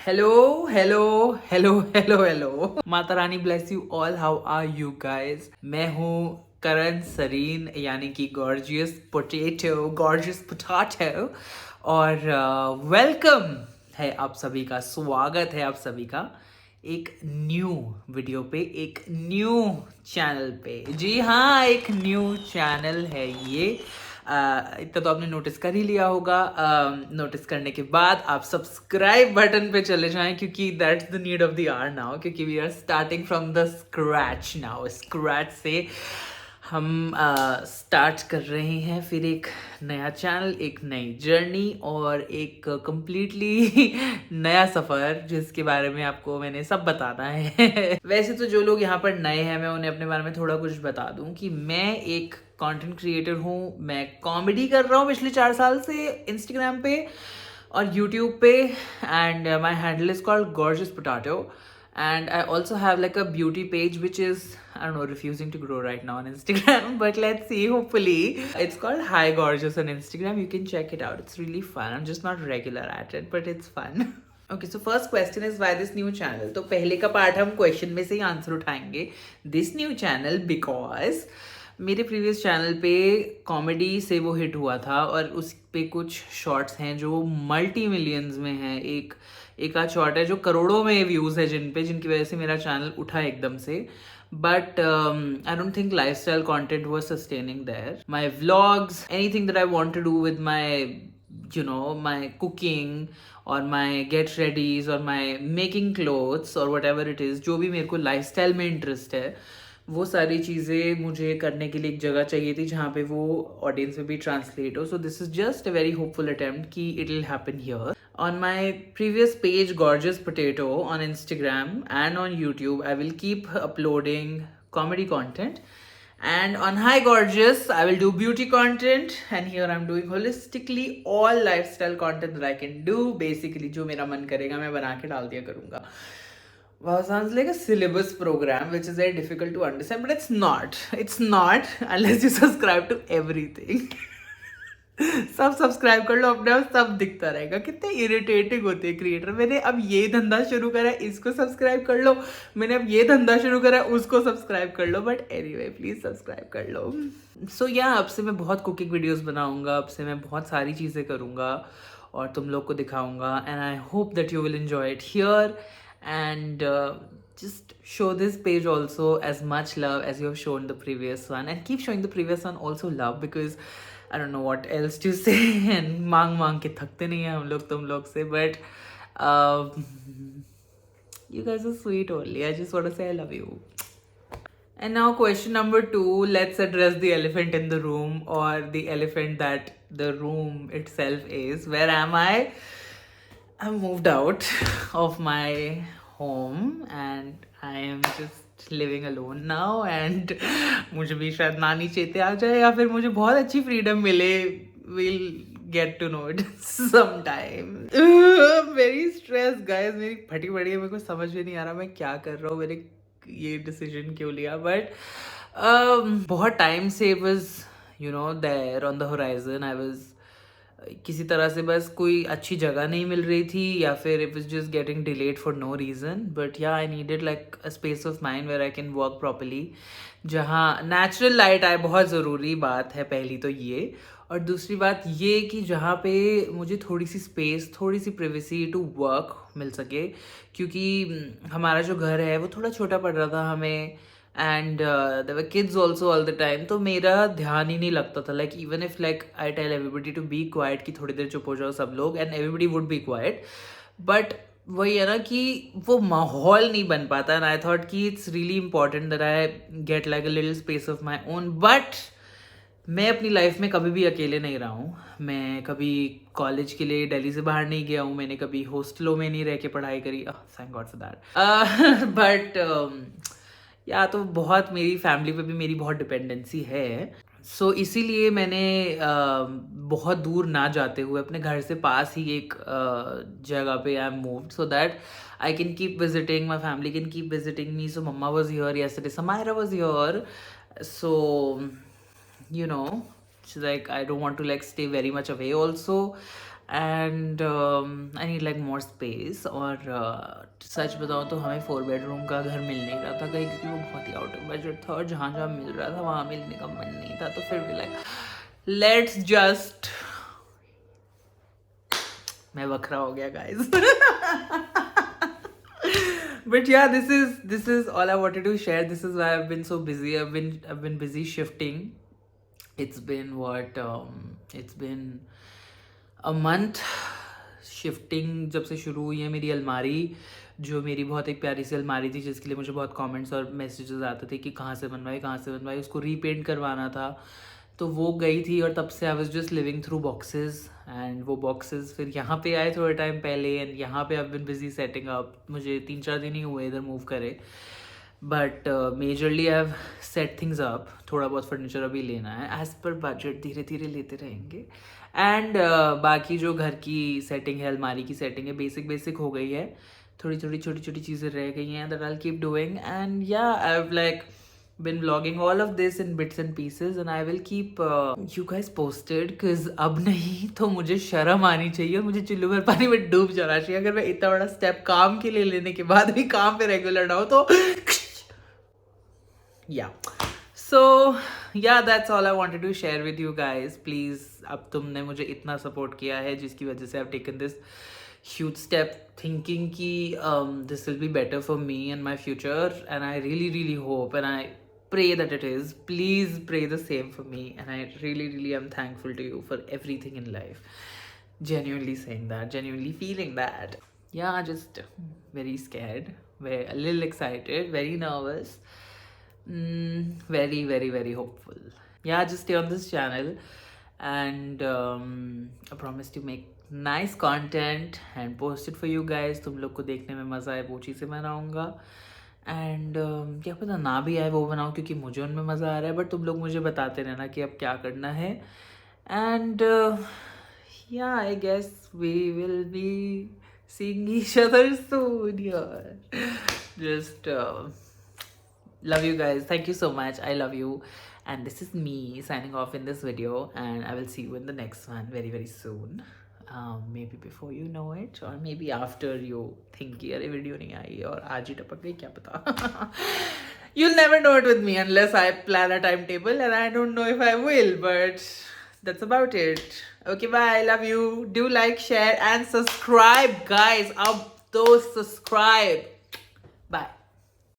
Hello, hello, hello, hello, hello. Mata Rani bless you all. How are you guys? मैं हूँ करण सरीन यानी कि gorgeous potato और वेलकम है आप सभी का, स्वागत है आप सभी का एक न्यू वीडियो पे, एक न्यू चैनल पे। जी हाँ, एक न्यू चैनल है ये। इतना तो आपने नोटिस कर ही लिया होगा। नोटिस करने के बाद आप सब्सक्राइब बटन पे चले जाएं क्योंकि that's the need of the hour now, क्योंकि we are starting from the scratch now. Scratch से हम स्टार्ट कर रहे हैं फिर एक नया चैनल, एक नई जर्नी और एक कंप्लीटली नया सफ़र जिसके बारे में आपको मैंने सब बताना है। वैसे तो जो लोग यहाँ पर नए हैं मैं उन्हें अपने बारे में थोड़ा कुछ बता दूं कि मैं एक कंटेंट क्रिएटर हूँ। मैं कॉमेडी कर रहा हूँ पिछले 4 साल से इंस्टाग्राम पे और यूट्यूब पे, and my handle is called gorgeous potato. And I also have like a beauty page which is, I don't know, refusing to grow right now on Instagram, but let's see, hopefully. It's called Hi Gorgeous on Instagram. You can check it out. It's really fun. I'm just not regular at it, but it's fun. Okay, so first question is why this new channel? तो पहले का part हम question में से ही answer उठाएंगे. This new channel because मेरे previous channel पे comedy से वो हिट हुआ था और उस पे कुछ शॉर्ट्स हैं जो मल्टी मिलियंस में हैं. एक आध शॉर्ट है जो करोड़ों में व्यूज़ है जिनकी वजह से मेरा चैनल उठा एकदम से. But I don't think lifestyle content was sustaining there. My vlogs, anything that I want to do with my my cooking or my get readies or my making clothes or whatever it is, जो भी मेरे को lifestyle में interest है, वो सारी चीज़ें मुझे करने के लिए एक जगह चाहिए थी जहाँ पे वो ऑडियंस में भी ट्रांसलेट हो. So this is just a very hopeful attempt कि it will happen here. On my previous page, Gorgeous Potato, on Instagram and on YouTube, I will keep uploading comedy content. And on Hi Gorgeous, I will do beauty content. And here I'm doing holistically all lifestyle content that I can do. Basically, जो मेरा मन करेगा मैं बना के डाल दिया करूँगा. Wow, sounds like a syllabus program, which is very difficult to understand, but it's not. It's not unless you subscribe to everything. सब सब्सक्राइब कर लो अपने आप, सब दिखता रहेगा. कितने इरिटेटिंग होते हैं क्रिएटर. मैंने अब ये धंधा शुरू करा है, इसको सब्सक्राइब कर लो. मैंने अब ये धंधा शुरू करा है, उसको सब्सक्राइब कर लो. बट एनीवे, प्लीज सब्सक्राइब कर लो. सो या अब से मैं बहुत कुकिंग वीडियोस बनाऊंगा, अब से मैं बहुत सारी चीज़ें करूंगा और तुम लोग को दिखाऊंगा. And I hope that you will enjoy it here. And just show this page also as much love as you have shown the previous one, and keep showing the previous one also love, because I don't know what else to say. And मांग के थकते नहीं हैं हम लोग तुम लोग से, but you guys are sweet only. I just want to say I love you. And now question number 2, let's address the elephant in the room, or the elephant that the room itself is. Where am I? I moved out of my home and I am just living alone now. And मुझे भी शायद नानी चेते आ जाए या फिर मुझे बहुत अच्छी फ्रीडम मिले. We'll get to know it sometime. Very stressed guys. मेरी फटी पड़ी है, मेरे को समझ में नहीं आ रहा मैं क्या कर रहा हूँ, मैंने ये डिसीजन क्यों लिया. बट बहुत टाइम से was there on the horizon. I was किसी तरह से बस कोई अच्छी जगह नहीं मिल रही थी या फिर it was just getting delayed for no reason. But yeah I needed like a space of mind where I can work properly, जहाँ नेचुरल लाइट आए. बहुत ज़रूरी बात है पहली तो ये. और दूसरी बात ये कि जहाँ पे मुझे थोड़ी सी स्पेस, थोड़ी सी प्राइवेसी टू वर्क मिल सके, क्योंकि हमारा जो घर है वो थोड़ा छोटा पड़ रहा था हमें. And there were kids also all the time, तो मेरा ध्यान ही नहीं लगता था. Like even if like I tell everybody to be quiet कि थोड़ी देर चुप हो जाओ सब लोग, and everybody would be quiet, but वही है ना कि वो माहौल नहीं बन पाता. एंड आई थॉट कि it's really important that I get like a little space of my own. But मैं अपनी लाइफ में कभी भी अकेले नहीं रहा हूँ. मैं कभी कॉलेज के लिए दिल्ली से बाहर नहीं गया हूँ. मैंने कभी हॉस्टलों में नहीं रह के पढ़ाई करी. Thank God for that. But या तो बहुत मेरी फैमिली पे भी मेरी बहुत डिपेंडेंसी है. सो इसीलिए मैंने बहुत दूर ना जाते हुए अपने घर से पास ही एक जगह पे I am moved, so that I can keep visiting, my family can keep visiting me. So मम्मा was here yesterday, Samaira was here. So like I don't want to like stay very much away also. And I need like more space. और सच बताऊँ तो हमें 4 bedroom का घर मिल नहीं रहा था कहीं, क्योंकि वो बहुत ही आउट ऑफ बजट था और जहाँ जहाँ मिल रहा था वहाँ मिलने का मन नहीं था. तो फिर भी लाइक लेट्स जस्ट, मैं बखरा हो गया guys. But yeah, this is all I wanted to share. This is why I've been so busy. I've been busy shifting. It's been what it's been a month. Shifting जब से शुरू हुई है मेरी अलमारी, जो मेरी बहुत एक प्यारी सी अलमारी थी जिसके लिए मुझे बहुत कमेंट्स और मैसेजेस आते थे कि कहाँ से बनवाई, उसको रीपेंट करवाना था. तो वो गई थी और तब से I was just living through boxes. And वो बॉक्सेस फिर यहाँ पे आए थोड़े टाइम पहले, एंड यहाँ पे I have been busy setting up. मुझे 3-4 दिन ही हुए इधर मूव करे, but majorly I have set things up. थोड़ा बहुत फर्नीचर अभी लेना है, एज पर बजट धीरे धीरे लेते रहेंगे. एंड बाकी जो घर की सेटिंग है, अलमारी की सेटिंग है, बेसिक हो गई है. थोड़ी थोड़ी छोटी छोटी चीज़ें रह गई हैं that I will keep doing. And yeah I have like been vlogging all of this in bits and pieces, and I will keep you guys posted, because अब नहीं तो मुझे शर्म आनी चाहिए और मुझे चुल्लू भर पानी में डूब जाना चाहिए अगर मैं इतना बड़ा स्टेप काम के लिए लेने के बाद भी काम पे रेगुलर ना हो तो. Yeah, so yeah, that's all I wanted to share with you guys. Please, अब तुमने मुझे इतना सपोर्ट किया है जिसकी वजह से I've taken this huge step thinking कि this will be better for me and my future, and I really hope and I pray that it is. Please pray the same for me, and I really am thankful to you for everything in life. Genuinely saying that, genuinely feeling that. Yeah, just very scared, a little excited, very nervous, very hopeful. Yeah, just stay on this channel, and I promise to make nice content and post it for you guys. तुम लोग को देखने में मज़ा आए वो चीज़ें बनाऊँगा. एंड क्या पता ना भी आए वो बनाऊँ, क्योंकि मुझे उनमें मज़ा आ रहा है. बट तुम लोग मुझे बताते रहना कि अब क्या करना है. And yeah I guess we will be seeing each other soon यार. Just love you guys. Thank you so much. I love you. And this is me signing off in this video, and I will see you in the next one very soon. Maybe before you know it, or maybe after you think कि अरे video नहीं आई और आज ही टपक गई, क्या पता. You'll never know it with me unless I plan a timetable, and I don't know if I will, but that's about it. Okay, bye. Love you. Do like, share, and subscribe, guys. Up those subscribe.